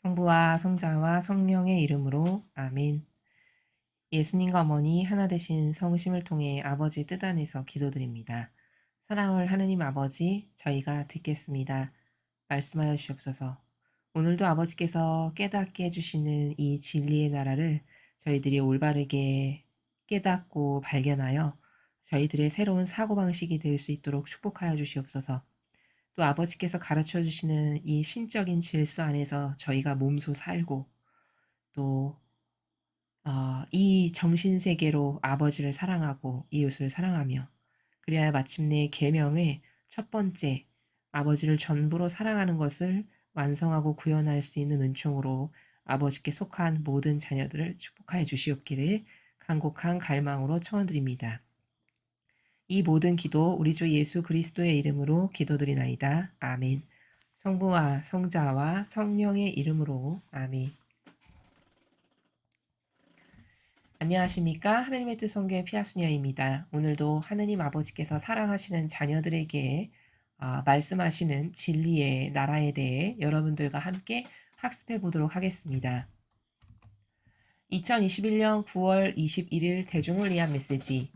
성부와 성자와 성령의 이름으로 아멘. 예수님과 어머니 하나 되신 성심을 통해 아버지 뜻 안에서 기도드립니다. 사랑을 하느님 아버지, 저희가 듣겠습니다. 말씀하여 주시옵소서. 오늘도 아버지께서 깨닫게 해주시는 이 진리의 나라를 저희들이 올바르게 깨닫고 발견하여 저희들의 새로운 사고방식이 될 수 있도록 축복하여 주시옵소서. 또 아버지께서 가르쳐 주시는 이 신적인 질서 안에서 저희가 몸소 살고 또 이 정신세계로 아버지를 사랑하고 이웃을 사랑하며 그리하여 마침내 계명의 첫 번째 아버지를 전부로 사랑하는 것을 완성하고 구현할 수 있는 은총으로 아버지께 속한 모든 자녀들을 축복하여 주시옵기를 간곡한 갈망으로 청원드립니다. 이 모든 기도 우리 주 예수 그리스도의 이름으로 기도드리나이다. 아멘. 성부와 성자와 성령의 이름으로 아멘. 안녕하십니까? 하나님의 뜻 성교의 피아수녀입니다. 오늘도 하느님 아버지께서 사랑하시는 자녀들에게 말씀하시는 진리의 나라에 대해 여러분들과 함께 학습해 보도록 하겠습니다. 2021년 9월 21일 대중을 위한 메시지.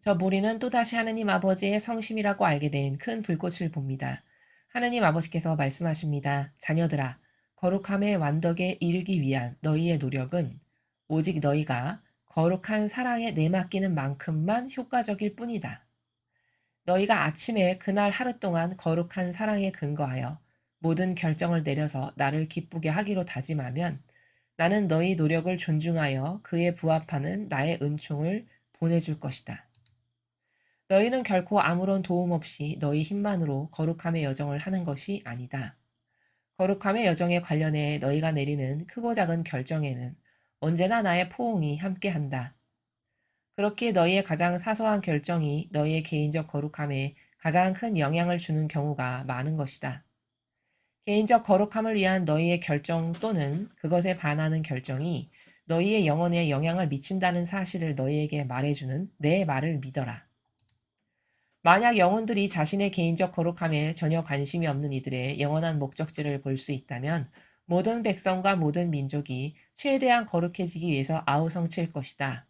저 모리는 또다시 하느님 아버지의 성심이라고 알게 된 큰 불꽃을 봅니다. 하느님 아버지께서 말씀하십니다. 자녀들아, 거룩함의 완덕에 이르기 위한 너희의 노력은 오직 너희가 거룩한 사랑에 내맡기는 만큼만 효과적일 뿐이다. 너희가 아침에 그날 하루 동안 거룩한 사랑에 근거하여 모든 결정을 내려서 나를 기쁘게 하기로 다짐하면 나는 너희 노력을 존중하여 그에 부합하는 나의 은총을 보내줄 것이다. 너희는 결코 아무런 도움 없이 너희 힘만으로 거룩함의 여정을 하는 것이 아니다. 거룩함의 여정에 관련해 너희가 내리는 크고 작은 결정에는 언제나 나의 포옹이 함께한다. 그렇게 너희의 가장 사소한 결정이 너희의 개인적 거룩함에 가장 큰 영향을 주는 경우가 많은 것이다. 개인적 거룩함을 위한 너희의 결정 또는 그것에 반하는 결정이 너희의 영혼에 영향을 미친다는 사실을 너희에게 말해주는 내 말을 믿어라. 만약 영혼들이 자신의 개인적 거룩함에 전혀 관심이 없는 이들의 영원한 목적지를 볼 수 있다면 모든 백성과 모든 민족이 최대한 거룩해지기 위해서 아우성칠 것이다.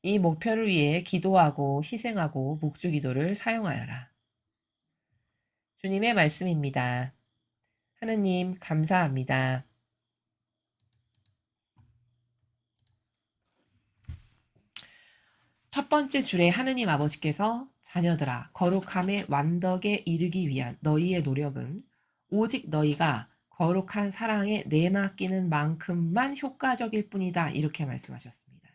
이 목표를 위해 기도하고 희생하고 묵주기도를 사용하여라. 주님의 말씀입니다. 하느님 감사합니다. 첫 번째 줄에 하느님 아버지께서 자녀들아 거룩함의 완덕에 이르기 위한 너희의 노력은 오직 너희가 거룩한 사랑에 내맡기는 만큼만 효과적일 뿐이다. 이렇게 말씀하셨습니다.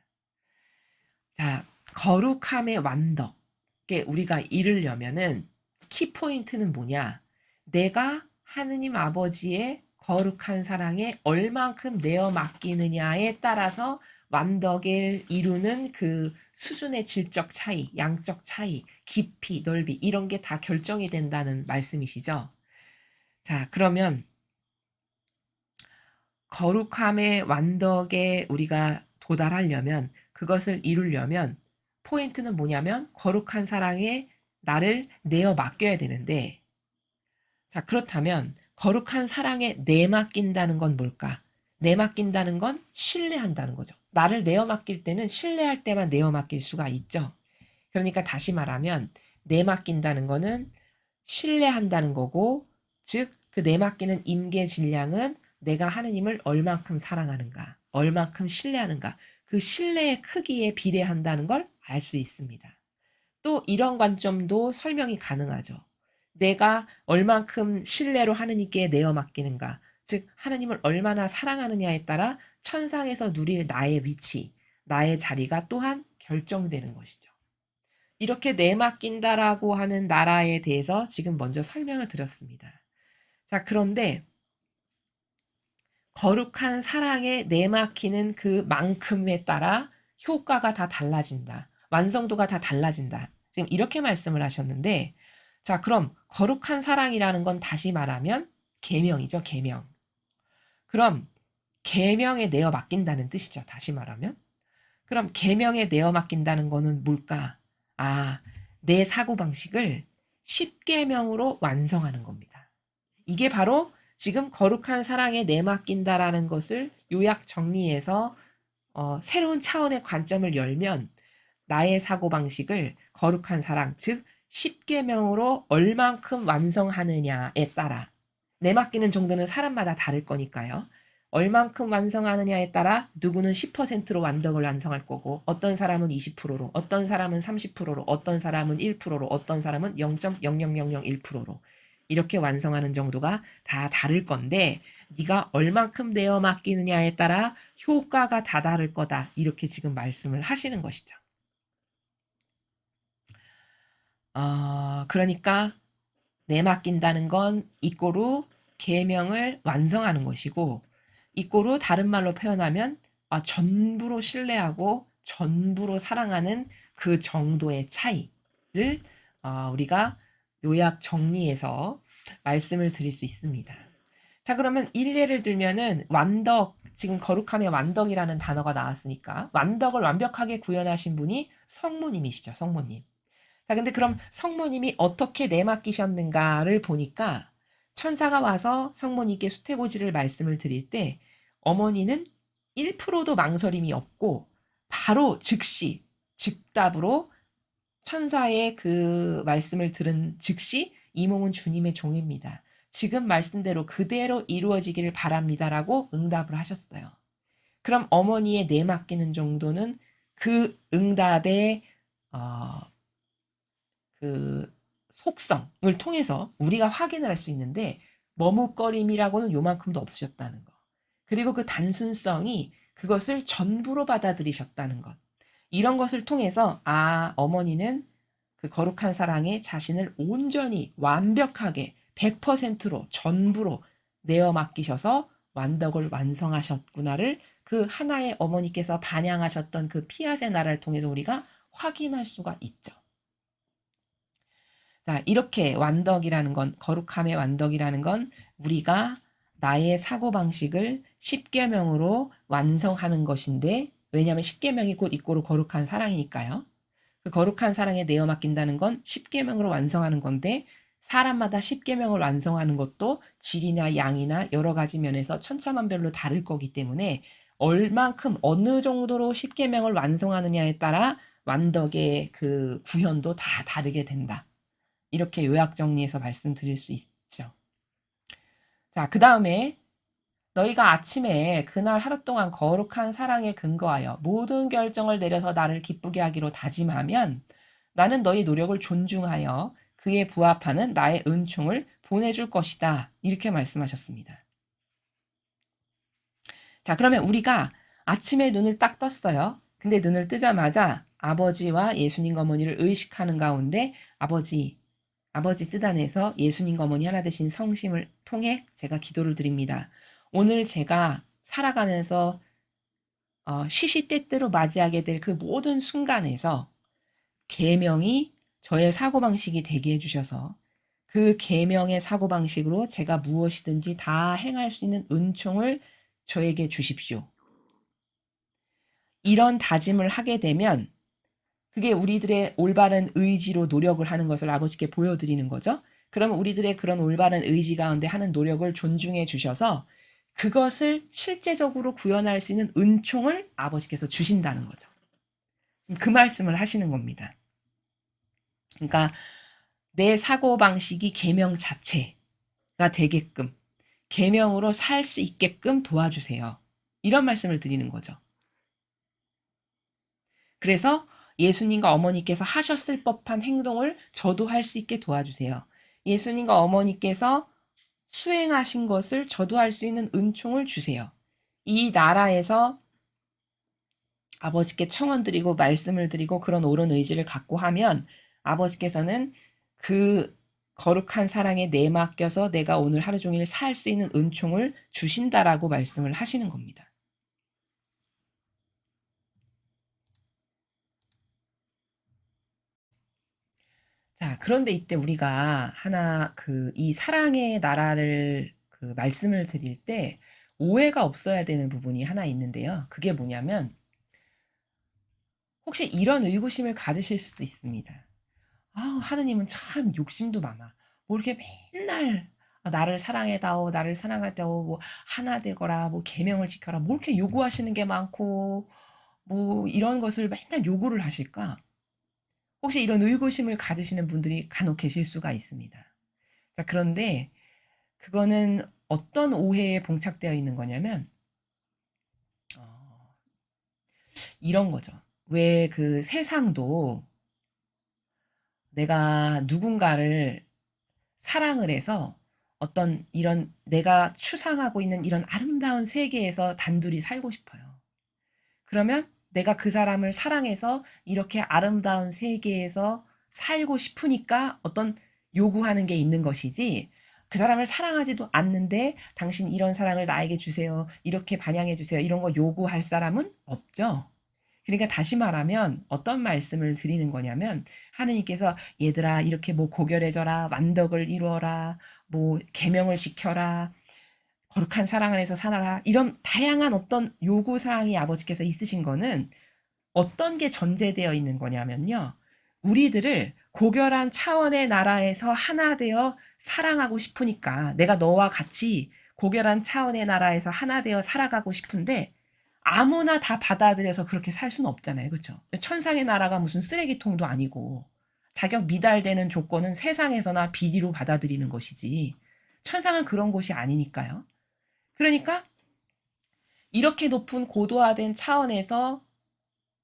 자, 거룩함의 완덕에 우리가 이르려면은 키포인트는 뭐냐? 내가 하느님 아버지의 거룩한 사랑에 얼만큼 내어 맡기느냐에 따라서 완덕을 이루는 그 수준의 질적 차이, 양적 차이, 깊이, 넓이 이런 게 다 결정이 된다는 말씀이시죠. 자, 그러면 거룩함의 완덕에 우리가 도달하려면 그것을 이루려면 포인트는 뭐냐면 거룩한 사랑에 나를 내어 맡겨야 되는데 자, 그렇다면 거룩한 사랑에 내맡긴다는 건 뭘까? 내맡긴다는 건 신뢰한다는 거죠. 나를 내어 맡길 때는 신뢰할 때만 내어 맡길 수가 있죠. 그러니까 다시 말하면 내맡긴다는 거는 신뢰한다는 거고 즉 그 내맡기는 임계 질량은 내가 하느님을 얼만큼 사랑하는가, 얼만큼 신뢰하는가 그 신뢰의 크기에 비례한다는 걸 알 수 있습니다. 또 이런 관점도 설명이 가능하죠. 내가 얼만큼 신뢰로 하느님께 내어 맡기는가, 즉 하느님을 얼마나 사랑하느냐에 따라 천상에서 누릴 나의 위치, 나의 자리가 또한 결정되는 것이죠. 이렇게 내맡긴다라고 하는 나라에 대해서 지금 먼저 설명을 드렸습니다. 자, 그런데 거룩한 사랑에 내맡기는 그만큼에 따라 효과가 다 달라진다. 완성도가 다 달라진다. 지금 이렇게 말씀을 하셨는데, 자, 그럼 거룩한 사랑이라는 건 다시 말하면 계명이죠, 계명. 그럼 계명에 내어 맡긴다는 뜻이죠, 다시 말하면. 그럼 계명에 내어 맡긴다는 거는 뭘까? 아, 내 사고방식을 10계명으로 완성하는 겁니다. 이게 바로 지금 거룩한 사랑에 내맡긴다라는 것을 요약 정리해서 새로운 차원의 관점을 열면 나의 사고방식을 거룩한 사랑, 즉 10계명으로 얼만큼 완성하느냐에 따라 내맡기는 정도는 사람마다 다를 거니까요. 얼만큼 완성하느냐에 따라 누구는 10%로 완덕을 완성할 거고 어떤 사람은 20%로 어떤 사람은 30%로 어떤 사람은 1%로 어떤 사람은 0.00001%로 이렇게 완성하는 정도가 다 다를 건데 네가 얼만큼 내어 맡기느냐에 따라 효과가 다 다를 거다. 이렇게 지금 말씀을 하시는 것이죠. 그러니까 내맡긴다는 건 이꼬로 계명을 완성하는 것이고 이꼬로 다른 말로 표현하면 전부로 신뢰하고 전부로 사랑하는 그 정도의 차이를 우리가 요약 정리해서 말씀을 드릴 수 있습니다. 자, 그러면 일례를 들면은 완덕, 지금 거룩함의 완덕이라는 단어가 나왔으니까 완덕을 완벽하게 구현하신 분이 성모님이시죠, 성모님. 자, 근데 그럼 성모님이 어떻게 내맡기셨는가를 보니까 천사가 와서 성모님께 수태고지를 말씀을 드릴 때 어머니는 1%도 망설임이 없고 바로 즉시 즉답으로 천사의 그 말씀을 들은 즉시 이 몸은 주님의 종입니다. 지금 말씀대로 그대로 이루어지기를 바랍니다라고 응답을 하셨어요. 그럼 어머니의 내맡기는 정도는 그 응답의 어, 그 속성을 통해서 우리가 확인을 할 수 있는데 머뭇거림이라고는 요만큼도 없으셨다는 거. 그리고 그 단순성이 그것을 전부로 받아들이셨다는 것. 이런 것을 통해서 어머니는 그 거룩한 사랑에 자신을 온전히 완벽하게 100%로 전부로 내어 맡기셔서 완덕을 완성하셨구나를 그 하나의 어머니께서 반양하셨던 그 피아세 나라를 통해서 우리가 확인할 수가 있죠. 자, 이렇게 완덕이라는 건, 거룩함의 완덕이라는 건 우리가 나의 사고방식을 10계명으로 완성하는 것인데, 왜냐하면 10계명이 곧 이꼬로 거룩한 사랑이니까요. 그 거룩한 사랑에 내어 맡긴다는 건 10계명으로 완성하는 건데, 사람마다 10계명을 완성하는 것도 질이나 양이나 여러 가지 면에서 천차만별로 다를 거기 때문에 얼만큼 어느 정도로 10계명을 완성하느냐에 따라 완덕의 그 구현도 다 다르게 된다. 이렇게 요약 정리해서 말씀드릴 수 있죠. 자, 그 다음에 너희가 아침에 그날 하루 동안 거룩한 사랑에 근거하여 모든 결정을 내려서 나를 기쁘게 하기로 다짐하면 나는 너희 노력을 존중하여 그에 부합하는 나의 은총을 보내줄 것이다. 이렇게 말씀하셨습니다. 자, 그러면 우리가 아침에 눈을 딱 떴어요. 근데 눈을 뜨자마자 아버지와 예수님 어머니를 의식하는 가운데 아버지 뜻 안에서 예수님과 어머니 하나 되신 성심을 통해 제가 기도를 드립니다. 오늘 제가 살아가면서 시시때때로 맞이하게 될 그 모든 순간에서 계명이 저의 사고방식이 되게 해주셔서 그 계명의 사고방식으로 제가 무엇이든지 다 행할 수 있는 은총을 저에게 주십시오. 이런 다짐을 하게 되면 그게 우리들의 올바른 의지로 노력을 하는 것을 아버지께 보여드리는 거죠. 그러면 우리들의 그런 올바른 의지 가운데 하는 노력을 존중해 주셔서 그것을 실제적으로 구현할 수 있는 은총을 아버지께서 주신다는 거죠. 그 말씀을 하시는 겁니다. 그러니까 내 사고방식이 계명 자체가 되게끔 계명으로 살 수 있게끔 도와주세요. 이런 말씀을 드리는 거죠. 그래서 예수님과 어머니께서 하셨을 법한 행동을 저도 할 수 있게 도와주세요. 예수님과 어머니께서 수행하신 것을 저도 할 수 있는 은총을 주세요. 이 나라에서 아버지께 청원드리고 말씀을 드리고 그런 옳은 의지를 갖고 하면 아버지께서는 그 거룩한 사랑에 내맡겨서 내가 오늘 하루 종일 살 수 있는 은총을 주신다라고 말씀을 하시는 겁니다. 자, 그런데 이때 우리가 하나 이 사랑의 나라를 말씀을 드릴 때 오해가 없어야 되는 부분이 하나 있는데요. 그게 뭐냐면 혹시 이런 의구심을 가지실 수도 있습니다. 하느님은 참 욕심도 많아. 뭐 이렇게 맨날 나를 사랑해다오, 나를 사랑하다오, 뭐 하나 되거라, 뭐 계명을 지켜라, 뭐 이렇게 요구하시는 게 많고 뭐 이런 것을 맨날 요구를 하실까? 혹시 이런 의구심을 가지시는 분들이 간혹 계실 수가 있습니다. 자, 그런데 그거는 어떤 오해에 봉착되어 있는 거냐면 어, 이런 거죠. 왜 그 세상도 내가 누군가를 사랑을 해서 어떤 이런 내가 추상하고 있는 이런 아름다운 세계에서 단둘이 살고 싶어요. 그러면 내가 그 사람을 사랑해서 이렇게 아름다운 세계에서 살고 싶으니까 어떤 요구하는 게 있는 것이지, 그 사람을 사랑하지도 않는데 당신 이런 사랑을 나에게 주세요, 이렇게 반향해 주세요, 이런 거 요구할 사람은 없죠. 그러니까 다시 말하면 어떤 말씀을 드리는 거냐면, 하느님께서 얘들아 이렇게 뭐 고결해져라, 완덕을 이루어라, 뭐 계명을 지켜라, 거룩한 사랑 안에서 살아라, 이런 다양한 어떤 요구 사항이 아버지께서 있으신 거는 어떤 게 전제되어 있는 거냐면요. 우리들을 고결한 차원의 나라에서 하나 되어 사랑하고 싶으니까, 내가 너와 같이 고결한 차원의 나라에서 하나 되어 살아가고 싶은데 아무나 다 받아들여서 그렇게 살 수는 없잖아요. 그렇죠? 천상의 나라가 무슨 쓰레기통도 아니고 자격 미달되는 조건은 세상에서나 비리로 받아들이는 것이지 천상은 그런 곳이 아니니까요. 그러니까 이렇게 높은 고도화된 차원에서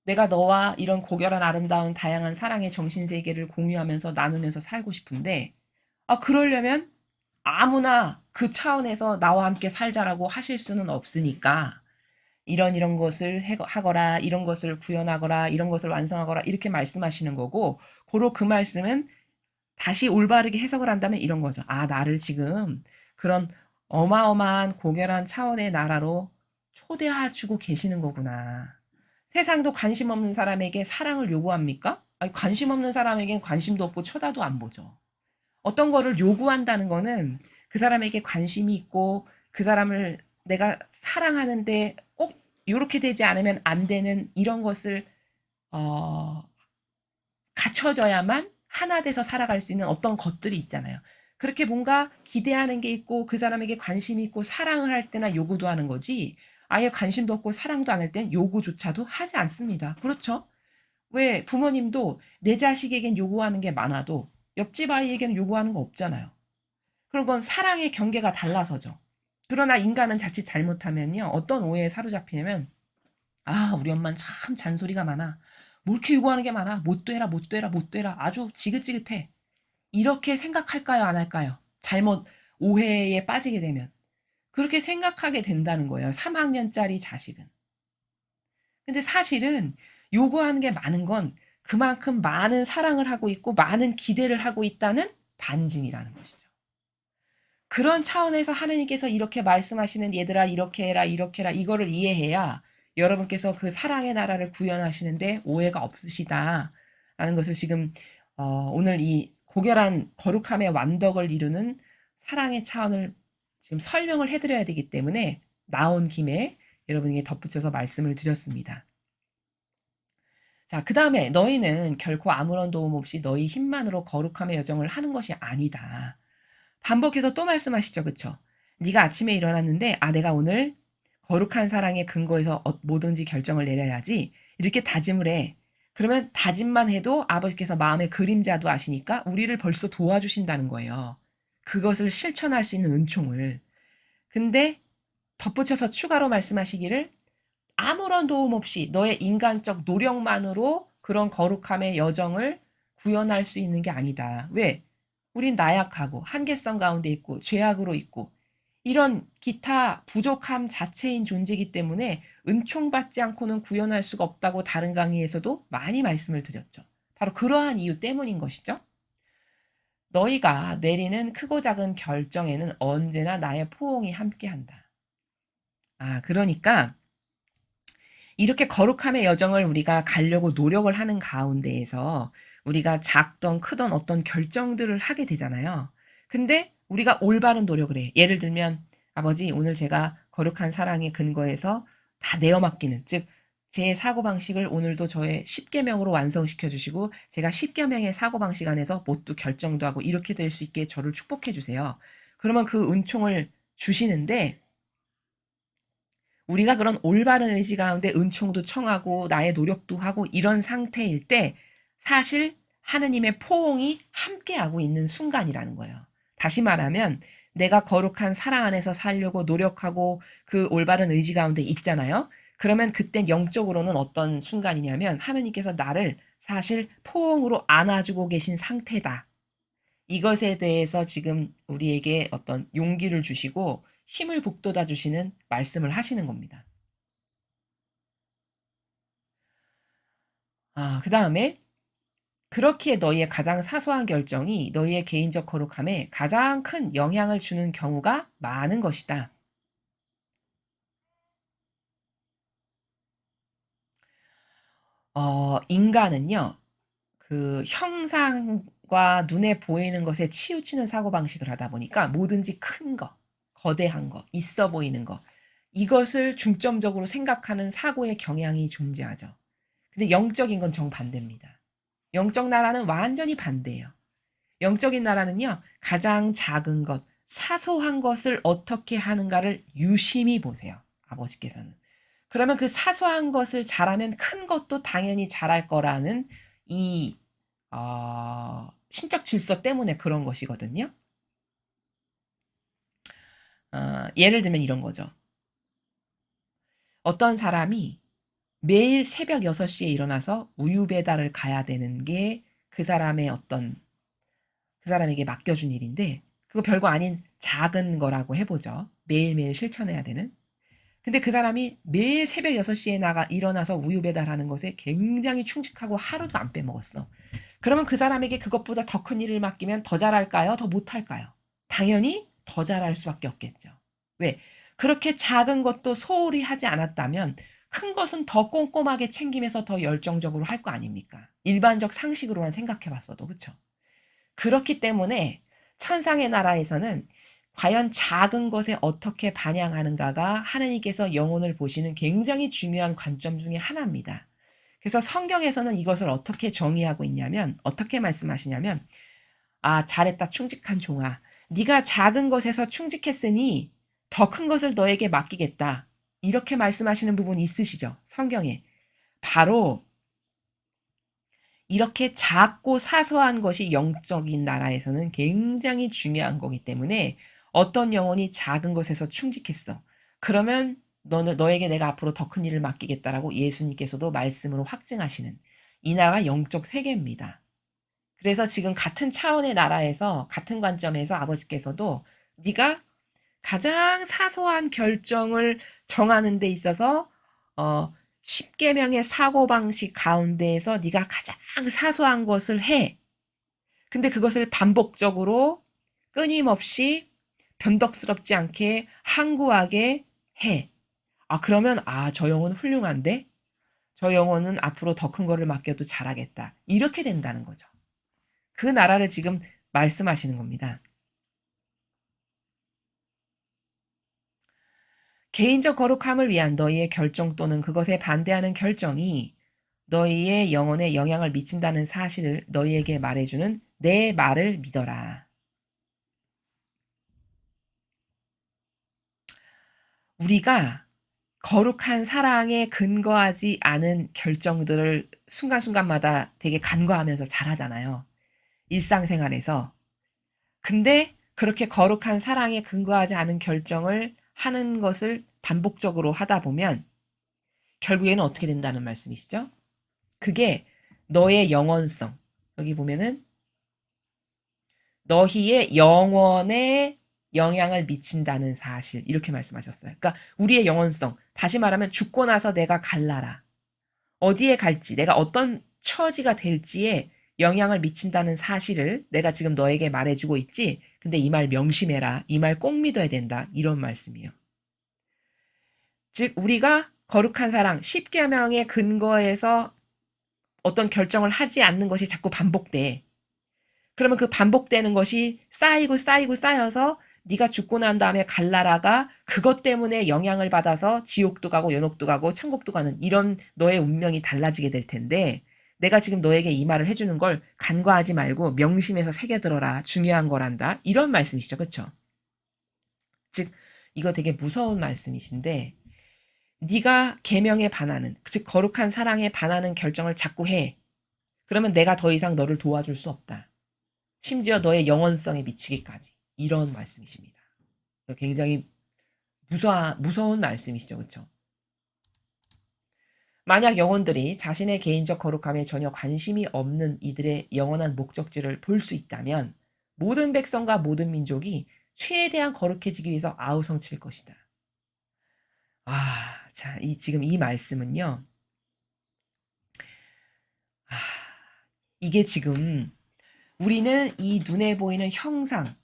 내가 너와 이런 고결한 아름다운 다양한 사랑의 정신세계를 공유하면서 나누면서 살고 싶은데, 그러려면 아무나 그 차원에서 나와 함께 살자라고 하실 수는 없으니까 이런 것을 하거라, 이런 것을 구현하거라, 이런 것을 완성하거라, 이렇게 말씀하시는 거고, 고로 그 말씀은 다시 올바르게 해석을 한다면 이런 거죠. 나를 지금 그런 어마어마한 고결한 차원의 나라로 초대해주고 계시는 거구나. 세상도 관심 없는 사람에게 사랑을 요구합니까? 아니, 관심 없는 사람에겐 관심도 없고 쳐다도 안 보죠. 어떤 거를 요구한다는 거는 그 사람에게 관심이 있고 그 사람을 내가 사랑하는데 꼭 이렇게 되지 않으면 안 되는 이런 것을 어, 갖춰져야만 하나 돼서 살아갈 수 있는 어떤 것들이 있잖아요. 그렇게 뭔가 기대하는 게 있고 그 사람에게 관심이 있고 사랑을 할 때나 요구도 하는 거지, 아예 관심도 없고 사랑도 안 할 땐 요구조차도 하지 않습니다. 그렇죠? 왜 부모님도 내 자식에겐 요구하는 게 많아도 옆집 아이에게는 요구하는 거 없잖아요. 그런 건 사랑의 경계가 달라서죠. 그러나 인간은 자칫 잘못하면요, 어떤 오해에 사로잡히냐면 우리 엄마는 참 잔소리가 많아, 뭐 이렇게 요구하는 게 많아, 못 되라 못 되라 못 되라, 아주 지긋지긋해, 이렇게 생각할까요, 안 할까요? 잘못 오해에 빠지게 되면 그렇게 생각하게 된다는 거예요, 3학년짜리 자식은. 근데 사실은 요구하는 게 많은 건 그만큼 많은 사랑을 하고 있고 많은 기대를 하고 있다는 반증이라는 것이죠. 그런 차원에서 하느님께서 이렇게 말씀하시는 얘들아 이렇게 해라 이렇게 해라 이거를 이해해야 여러분께서 그 사랑의 나라를 구현하시는데 오해가 없으시다라는 것을 지금 오늘 이 고결한 거룩함의 완덕을 이루는 사랑의 차원을 지금 설명을 해드려야 되기 때문에 나온 김에 여러분에게 덧붙여서 말씀을 드렸습니다. 자, 그 다음에 너희는 결코 아무런 도움 없이 너희 힘만으로 거룩함의 여정을 하는 것이 아니다. 반복해서 또 말씀하시죠. 그쵸? 네가 아침에 일어났는데 내가 오늘 거룩한 사랑의 근거에서 뭐든지 결정을 내려야지, 이렇게 다짐을 해. 그러면 다짐만 해도 아버지께서 마음의 그림자도 아시니까 우리를 벌써 도와주신다는 거예요. 그것을 실천할 수 있는 은총을. 근데 덧붙여서 추가로 말씀하시기를 아무런 도움 없이 너의 인간적 노력만으로 그런 거룩함의 여정을 구현할 수 있는 게 아니다. 왜? 우린 나약하고 한계성 가운데 있고 죄악으로 있고 이런 기타 부족함 자체인 존재이기 때문에 은총받지 않고는 구현할 수가 없다고 다른 강의에서도 많이 말씀을 드렸죠. 바로 그러한 이유 때문인 것이죠. 너희가 내리는 크고 작은 결정에는 언제나 나의 포옹이 함께한다. 그러니까 이렇게 거룩함의 여정을 우리가 가려고 노력을 하는 가운데에서 우리가 작던 크던 어떤 결정들을 하게 되잖아요. 근데 우리가 올바른 노력을 해. 예를 들면 아버지 오늘 제가 거룩한 사랑의 근거에서 다 내어 맡기는, 즉 제 사고방식을 오늘도 저의 10계명으로 완성시켜 주시고 제가 10계명의 사고방식 안에서 모두 결정도 하고 이렇게 될 수 있게 저를 축복해 주세요. 그러면 그 은총을 주시는데 우리가 그런 올바른 의지 가운데 은총도 청하고 나의 노력도 하고 이런 상태일 때 사실 하느님의 포옹이 함께하고 있는 순간이라는 거예요. 다시 말하면 내가 거룩한 사랑 안에서 살려고 노력하고 그 올바른 의지 가운데 있잖아요. 그러면 그땐 영적으로는 어떤 순간이냐면 하느님께서 나를 사실 포옹으로 안아주고 계신 상태다. 이것에 대해서 지금 우리에게 어떤 용기를 주시고 힘을 북돋아 주시는 말씀을 하시는 겁니다. 그 다음에 그렇기에 너희의 가장 사소한 결정이 너희의 개인적 거룩함에 가장 큰 영향을 주는 경우가 많은 것이다. 인간은요, 그 형상과 눈에 보이는 것에 치우치는 사고방식을 하다 보니까 뭐든지 큰 거, 거대한 거, 있어 보이는 거, 이것을 중점적으로 생각하는 사고의 경향이 존재하죠. 근데 영적인 건 정반대입니다. 영적 나라는 완전히 반대예요. 영적인 나라는요, 가장 작은 것, 사소한 것을 어떻게 하는가를 유심히 보세요. 아버지께서는. 그러면 그 사소한 것을 잘하면 큰 것도 당연히 잘할 거라는 이 신적 질서 때문에 그런 것이거든요. 예를 들면 이런 거죠. 어떤 사람이 매일 새벽 6시에 일어나서 우유 배달을 가야 되는 게 그 사람의 그 사람에게 맡겨준 일인데 그거 별거 아닌 작은 거라고 해보죠. 매일매일 실천해야 되는. 근데 그 사람이 매일 새벽 6시에 일어나서 우유 배달하는 것에 굉장히 충직하고 하루도 안 빼먹었어. 그러면 그 사람에게 그것보다 더 큰 일을 맡기면 더 잘할까요? 더 못할까요? 당연히 더 잘할 수밖에 없겠죠. 왜? 그렇게 작은 것도 소홀히 하지 않았다면 큰 것은 더 꼼꼼하게 챙기면서 더 열정적으로 할 거 아닙니까? 일반적 상식으로만 생각해 봤어도, 그쵸? 그렇기 때문에 천상의 나라에서는 과연 작은 것에 어떻게 반향하는가가 하나님께서 영혼을 보시는 굉장히 중요한 관점 중에 하나입니다. 그래서 성경에서는 이것을 어떻게 정의하고 있냐면, 어떻게 말씀하시냐면, 잘했다, 충직한 종아. 네가 작은 것에서 충직했으니 더 큰 것을 너에게 맡기겠다. 이렇게 말씀하시는 부분이 있으시죠? 성경에. 바로 이렇게 작고 사소한 것이 영적인 나라에서는 굉장히 중요한 거기 때문에 어떤 영혼이 작은 것에서 충직했어. 그러면 너에게 내가 앞으로 더 큰 일을 맡기겠다라고 예수님께서도 말씀으로 확증하시는 이 나라가 영적 세계입니다. 그래서 지금 같은 차원의 나라에서 같은 관점에서 아버지께서도 네가 가장 사소한 결정을 정하는 데 있어서 어, 10계명의 사고방식 가운데에서 네가 가장 사소한 것을 해. 근데 그것을 반복적으로 끊임없이 변덕스럽지 않게 항구하게 해. 그러면 저 영혼은 훌륭한데? 저 영혼은 앞으로 더 큰 거를 맡겨도 잘하겠다. 이렇게 된다는 거죠. 그 나라를 지금 말씀하시는 겁니다. 개인적 거룩함을 위한 너희의 결정 또는 그것에 반대하는 결정이 너희의 영혼에 영향을 미친다는 사실을 너희에게 말해주는 내 말을 믿어라. 우리가 거룩한 사랑에 근거하지 않은 결정들을 순간순간마다 되게 간과하면서 잘하잖아요. 일상생활에서. 근데 그렇게 거룩한 사랑에 근거하지 않은 결정을 하는 것을 반복적으로 하다 보면 결국에는 어떻게 된다는 말씀이시죠? 그게 너의 영원성. 여기 보면은 너희의 영혼에 영향을 미친다는 사실. 이렇게 말씀하셨어요. 그러니까 우리의 영혼성. 다시 말하면 죽고 나서 내가 갈라라. 어디에 갈지, 내가 어떤 처지가 될지에 영향을 미친다는 사실을 내가 지금 너에게 말해주고 있지. 근데 이 말 명심해라. 이 말 꼭 믿어야 된다. 이런 말씀이에요. 즉 우리가 거룩한 사랑, 10계명의 근거에서 어떤 결정을 하지 않는 것이 자꾸 반복돼. 그러면 그 반복되는 것이 쌓이고 쌓여서 네가 죽고 난 다음에 갈 나라가 그것 때문에 영향을 받아서 지옥도 가고 연옥도 가고 천국도 가는 이런 너의 운명이 달라지게 될 텐데 내가 지금 너에게 이 말을 해주는 걸 간과하지 말고 명심해서 새겨들어라. 중요한 거란다. 이런 말씀이시죠. 그렇죠? 즉 이거 되게 무서운 말씀이신데 네가 계명에 반하는 즉 거룩한 사랑에 반하는 결정을 자꾸 해. 그러면 내가 더 이상 너를 도와줄 수 없다. 심지어 너의 영원성에 미치기까지. 이런 말씀이십니다. 굉장히 무서운 말씀이시죠. 그렇죠? 만약 영혼들이 자신의 개인적 거룩함에 전혀 관심이 없는 이들의 영원한 목적지를 볼 수 있다면 모든 백성과 모든 민족이 최대한 거룩해지기 위해서 아우성칠 것이다. 자, 지금 이 말씀은요. 이게 지금 우리는 이 눈에 보이는 형상,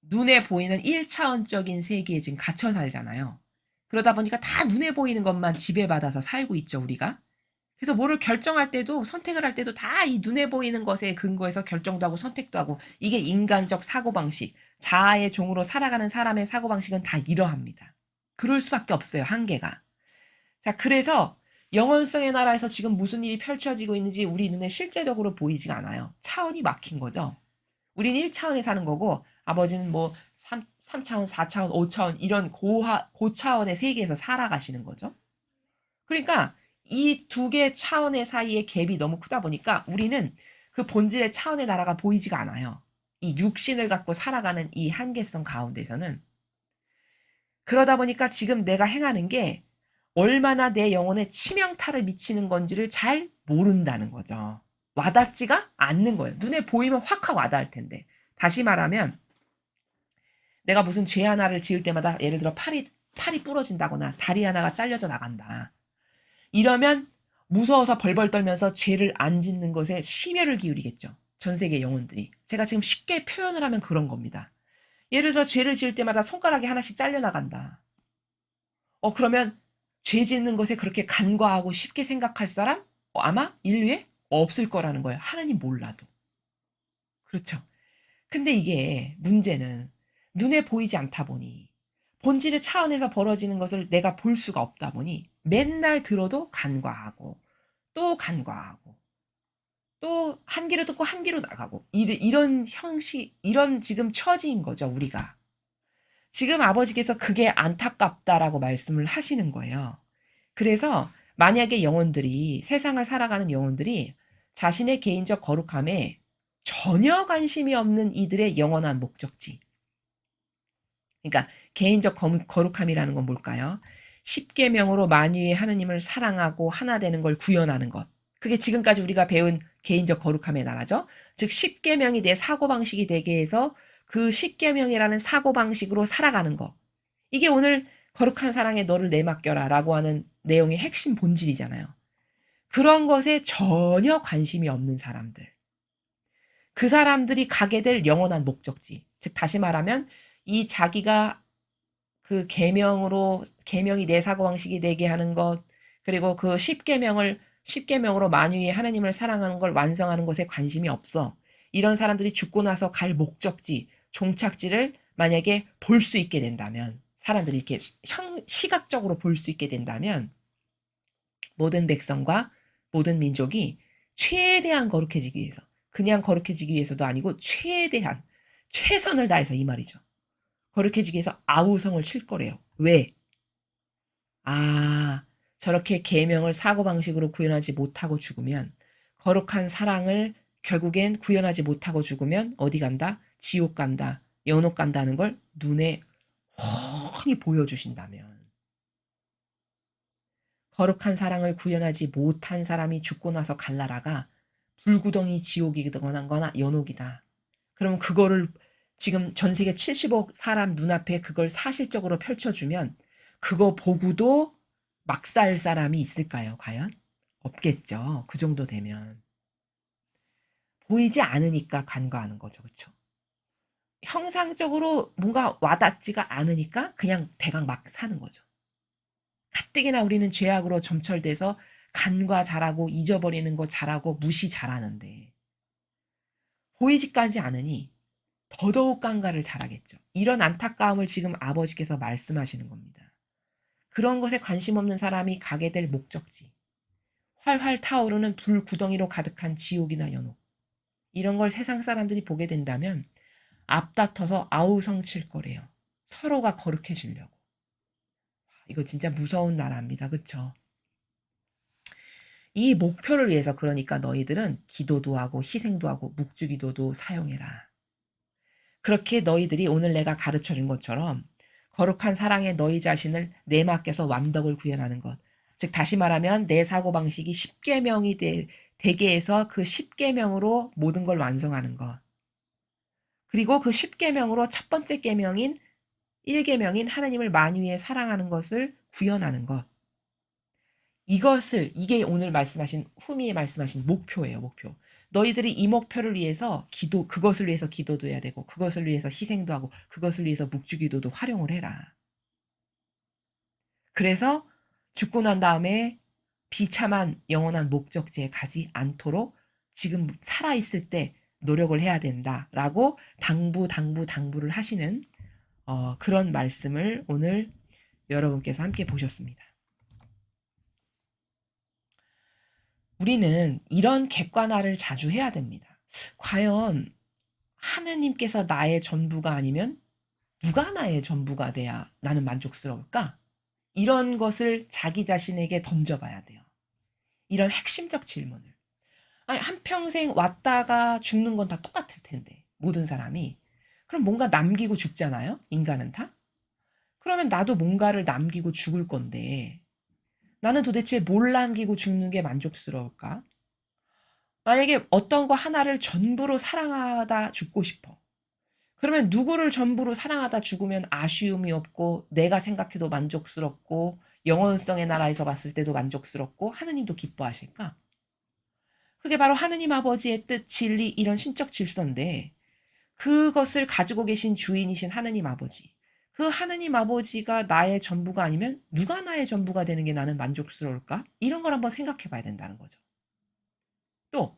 눈에 보이는 1차원적인 세계에 지금 갇혀 살잖아요. 그러다 보니까 다 눈에 보이는 것만 지배받아서 살고 있죠, 우리가. 그래서 뭐를 결정할 때도 선택을 할 때도 다 이 눈에 보이는 것에 근거해서 결정도 하고 선택도 하고 이게 인간적 사고방식, 자아의 종으로 살아가는 사람의 사고방식은 다 이러합니다. 그럴 수밖에 없어요, 한계가. 자, 그래서 영원성의 나라에서 지금 무슨 일이 펼쳐지고 있는지 우리 눈에 실제적으로 보이지가 않아요. 차원이 막힌 거죠. 우리는 1차원에 사는 거고 아버지는 뭐 3차원, 4차원, 5차원 이런 고차원의 세계에서 살아가시는 거죠. 그러니까 이 두 개의 차원의 사이의 갭이 너무 크다 보니까 우리는 그 본질의 차원의 나라가 보이지가 않아요. 이 육신을 갖고 살아가는 이 한계성 가운데서는. 그러다 보니까 지금 내가 행하는 게 얼마나 내 영혼에 치명타를 미치는 건지를 잘 모른다는 거죠. 와닿지가 않는 거예요. 눈에 보이면 확 하고 와닿을 텐데. 다시 말하면 내가 무슨 죄 하나를 지을 때마다 예를 들어 팔이 부러진다거나 다리 하나가 잘려져 나간다. 이러면 무서워서 벌벌 떨면서 죄를 안 짓는 것에 심혈을 기울이겠죠. 전 세계 영혼들이. 제가 지금 쉽게 표현을 하면 그런 겁니다. 예를 들어 죄를 지을 때마다 손가락이 하나씩 잘려나간다. 그러면 죄 짓는 것에 그렇게 간과하고 쉽게 생각할 사람? 아마 인류에 없을 거라는 거예요. 하나님 몰라도. 그렇죠. 근데 이게 문제는 눈에 보이지 않다 보니 본질의 차원에서 벌어지는 것을 내가 볼 수가 없다 보니 맨날 들어도 간과하고 또 간과하고 또 한 귀로 듣고 한 귀로 나가고 이런 형식 이런 지금 처지인 거죠 우리가. 지금 아버지께서 그게 안타깝다라고 말씀을 하시는 거예요. 그래서 만약에 영혼들이 세상을 살아가는 영혼들이 자신의 개인적 거룩함에 전혀 관심이 없는 이들의 영원한 목적지. 그러니까 개인적 거룩함이라는 건 뭘까요? 십계명으로 만유의 하느님을 사랑하고 하나 되는 걸 구현하는 것. 그게 지금까지 우리가 배운 개인적 거룩함의 나라죠. 즉 십계명이 내 사고방식이 되게 해서 그 십계명이라는 사고방식으로 살아가는 것. 이게 오늘 거룩한 사랑에 너를 내맡겨라 라고 하는 내용의 핵심 본질이잖아요. 그런 것에 전혀 관심이 없는 사람들. 그 사람들이 가게 될 영원한 목적지. 즉 다시 말하면 이 자기가 그 계명이 내 사고방식이 되게 하는 것 그리고 그 십계명으로 만유의 하나님을 사랑하는 걸 완성하는 것에 관심이 없어. 이런 사람들이 죽고 나서 갈 목적지, 종착지를 만약에 볼 수 있게 된다면 사람들이 이렇게 시각적으로 볼 수 있게 된다면 모든 백성과 모든 민족이 최대한 거룩해지기 위해서 그냥 거룩해지기 위해서도 아니고 최대한 최선을 다해서 이 말이죠. 거룩해지기 위해서 아우성을 칠 거래요. 왜? 저렇게 계명을 사고방식으로 구현하지 못하고 죽으면 거룩한 사랑을 결국엔 구현하지 못하고 죽으면 어디 간다? 지옥 간다. 연옥 간다는 걸 눈에 훤히 보여주신다면 거룩한 사랑을 구현하지 못한 사람이 죽고 나서 갈 나라가 불구덩이 지옥이거나 연옥이다. 그럼 그거를 지금 전 세계 70억 사람 눈앞에 그걸 사실적으로 펼쳐주면 그거 보고도 막 살 사람이 있을까요? 과연? 없겠죠. 그 정도 되면. 보이지 않으니까 간과하는 거죠. 그렇죠? 형상적으로 뭔가 와닿지가 않으니까 그냥 대강 막 사는 거죠. 가뜩이나 우리는 죄악으로 점철돼서 간과 잘하고 잊어버리는 거 잘하고 무시 잘하는데 보이지까지 않으니 더더욱 깐가를 잘하겠죠. 이런 안타까움을 지금 아버지께서 말씀하시는 겁니다. 그런 것에 관심 없는 사람이 가게 될 목적지. 활활 타오르는 불구덩이로 가득한 지옥이나 연옥. 이런 걸 세상 사람들이 보게 된다면 앞다퉈서 아우성칠 거래요. 서로가 거룩해지려고. 이거 진짜 무서운 나라입니다. 그쵸? 이 목표를 위해서 그러니까 너희들은 기도도 하고 희생도 하고 묵주기도도 사용해라. 그렇게 너희들이 오늘 내가 가르쳐 준 것처럼 거룩한 사랑에 너희 자신을 내맡겨서 완덕을 구현하는 것. 즉 다시 말하면 내 사고방식이 10계명이 되게 해서 그 10계명으로 모든 걸 완성하는 것. 그리고 그 10계명으로 첫 번째 계명인 1계명인 하나님을 만유에 사랑하는 것을 구현하는 것. 이게 오늘 말씀하신 후미에 말씀하신 목표예요. 목표. 너희들이 이 목표를 위해서 그것을 위해서 기도도 해야 되고 그것을 위해서 희생도 하고 그것을 위해서 묵주기도도 활용을 해라. 그래서 죽고 난 다음에 비참한 영원한 목적지에 가지 않도록 지금 살아있을 때 노력을 해야 된다라고 당부를 하시는 그런 말씀을 오늘 여러분께서 함께 보셨습니다. 우리는 이런 객관화를 자주 해야 됩니다. 과연 하느님께서 나의 전부가 아니면 누가 나의 전부가 돼야 나는 만족스러울까? 이런 것을 자기 자신에게 던져봐야 돼요. 이런 핵심적 질문을. 아니, 한평생 왔다가 죽는 건 다 똑같을 텐데, 모든 사람이. 그럼 뭔가 남기고 죽잖아요? 인간은 다? 그러면 나도 뭔가를 남기고 죽을 건데, 나는 도대체 뭘 남기고 죽는 게 만족스러울까? 만약에 어떤 거 하나를 전부로 사랑하다 죽고 싶어. 그러면 누구를 전부로 사랑하다 죽으면 아쉬움이 없고 내가 생각해도 만족스럽고 영원성의 나라에서 봤을 때도 만족스럽고 하느님도 기뻐하실까? 그게 바로 하느님 아버지의 뜻, 진리 이런 신적 질서인데 그것을 가지고 계신 주인이신 하느님 아버지. 그 하느님 아버지가 나의 전부가 아니면 누가 나의 전부가 되는 게 나는 만족스러울까? 이런 걸 한번 생각해 봐야 된다는 거죠. 또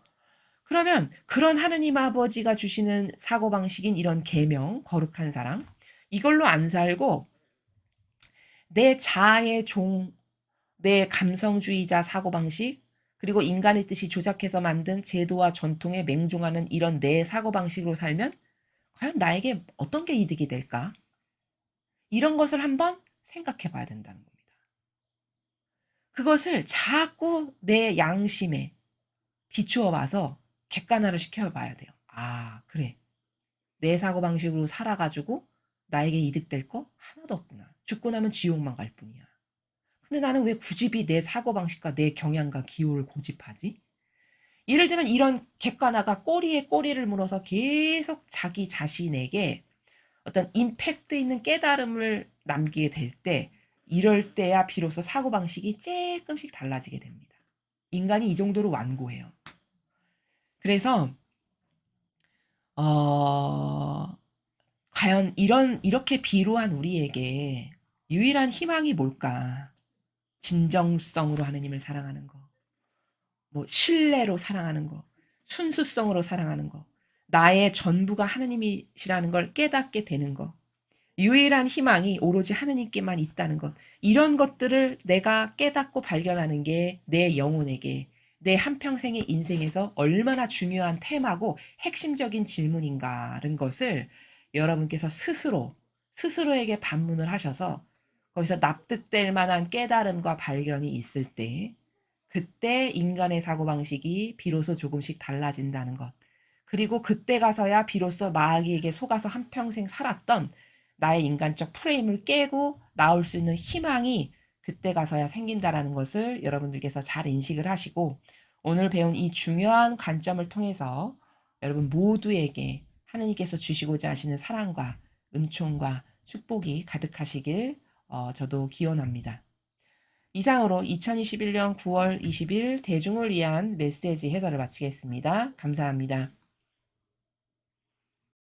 그러면 그런 하느님 아버지가 주시는 사고방식인 이런 계명, 거룩한 사랑, 이걸로 안 살고 내 자아의 종, 내 감성주의자 사고방식, 그리고 인간의 뜻이 조작해서 만든 제도와 전통에 맹종하는 이런 내 사고방식으로 살면 과연 나에게 어떤 게 이득이 될까? 이런 것을 한번 생각해 봐야 된다는 겁니다. 그것을 자꾸 내 양심에 비추어 봐서 객관화를 시켜 봐야 돼요. 아, 그래. 내 사고방식으로 살아가지고 나에게 이득될 거 하나도 없구나. 죽고 나면 지옥만 갈 뿐이야. 근데 나는 왜 굳이 내 사고방식과 내 경향과 기호를 고집하지? 예를 들면 이런 객관화가 꼬리에 꼬리를 물어서 계속 자기 자신에게 어떤 임팩트 있는 깨달음을 남기게 될 때, 이럴 때야 비로소 사고방식이 조금씩 달라지게 됩니다. 인간이 이 정도로 완고해요. 그래서 과연 이렇게 비루한 우리에게 유일한 희망이 뭘까? 진정성으로 하느님을 사랑하는 거, 뭐 신뢰로 사랑하는 거, 순수성으로 사랑하는 거, 나의 전부가 하느님이시라는 걸 깨닫게 되는 거, 유일한 희망이 오로지 하느님께만 있다는 것, 이런 것들을 내가 깨닫고 발견하는 게 내 영혼에게 내 한평생의 인생에서 얼마나 중요한 테마고 핵심적인 질문인가라는 것을 여러분께서 스스로에게 반문을 하셔서 거기서 납득될 만한 깨달음과 발견이 있을 때 그때 인간의 사고방식이 비로소 조금씩 달라진다는 것. 그리고 그때 가서야 비로소 마귀에게 속아서 한평생 살았던 나의 인간적 프레임을 깨고 나올 수 있는 희망이 그때 가서야 생긴다라는 것을 여러분들께서 잘 인식을 하시고 오늘 배운 이 중요한 관점을 통해서 여러분 모두에게 하느님께서 주시고자 하시는 사랑과 은총과 축복이 가득하시길 저도 기원합니다. 이상으로 2021년 9월 20일 대중을 위한 메시지 해설을 마치겠습니다. 감사합니다.